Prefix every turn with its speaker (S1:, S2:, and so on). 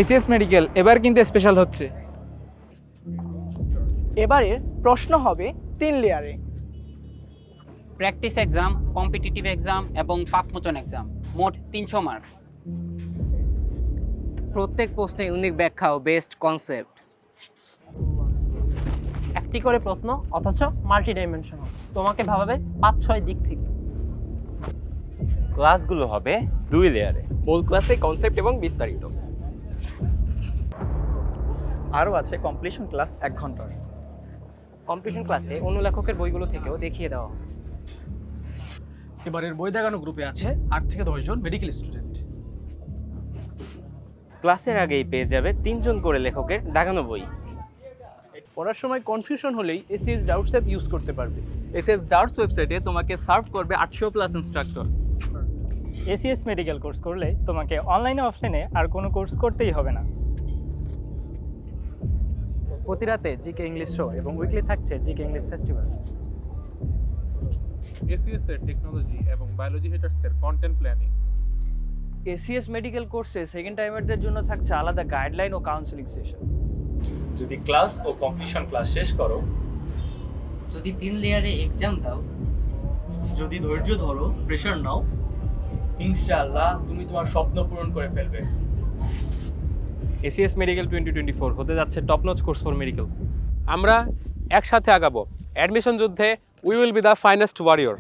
S1: ACS medical এবার কিন্তু special হচ্ছে।
S2: এবারের প্রশ্ন হবে 3 লেয়ারে।
S3: প্র্যাকটিস এক্সাম, কম্পিটিটিভ এক্সাম এবং পাপমোচন এক্সাম, মোট 300 মার্কস।
S4: প্রত্যেক প্রশ্নে ইউনিক ব্যাখ্যা ও বেস্ট কনসেপ্ট।
S5: একটি করে প্রশ্ন অথচ মাল্টি ডাইমেনশনাল, তোমাকে ভাবাবে 5-6 দিক থেকে।
S6: ক্লাসগুলো হবে 2 লেয়ারে।
S7: মূল ক্লাসে কনসেপ্ট এবং বিস্তারিত।
S8: আরও আছে কমপ্লিশন ক্লাস 1 ঘন্টার।
S4: কম্পিটিশন ক্লাসে অন্য লেখকের বইগুলো থেকেও দেখিয়ে দেওয়া হয়।
S9: এবারের বই দেখানো গ্রুপে আছে 8 থেকে 10 জন মেডিকেল স্টুডেন্ট।
S6: ক্লাসের আগেই পেয়ে যাবে 3 জন করে লেখকের দাগানো বই।
S1: পড়ার সময় কনফিউশন হলেই এসিএস ডাউটস অ্যাপ ইউজ করতে পারবে। এসিএস ডাউটস ওয়েবসাইটে তোমাকে সার্ভ করবে 800+ ইনস্ট্রাক্টর।
S2: এসিএস মেডিকেল কোর্স করলে তোমাকে অনলাইনে অফলাইনে আর কোনো কোর্স করতেই হবে না।
S5: প্রতি রাতে জিকে ইংলিশ শো এবং উইকলি থাকছে জিকে ইংলিশ ফেস্টিভ্যাল।
S10: এসিএস এর টেকনোলজি এবং বায়োলজি হেটার্সের কন্টেন্ট প্ল্যানিং।
S1: এসিএস মেডিকেল কোর্সে সেকেন্ড টাইমারদের জন্য থাকছে আলাদা গাইডলাইন ও কাউন্সেলিং সেশন।
S9: যদি ক্লাস ও কমপ্লিশন ক্লাস শেষ করো,
S4: যদি 3 লেয়ারে এক্সাম দাও,
S9: যদি ধৈর্য ধরো, প্রেশার নাও, ইনশাআল্লাহ তুমি তোমার স্বপ্ন পূরণ করে ফেলবে।
S1: এসিএস মেডিকেল 2024 হতে যাচ্ছে top notch course for medical. আমরা একসাথে আগাবো। অ্যাডমিশন যুদ্ধে we will be the finest warrior.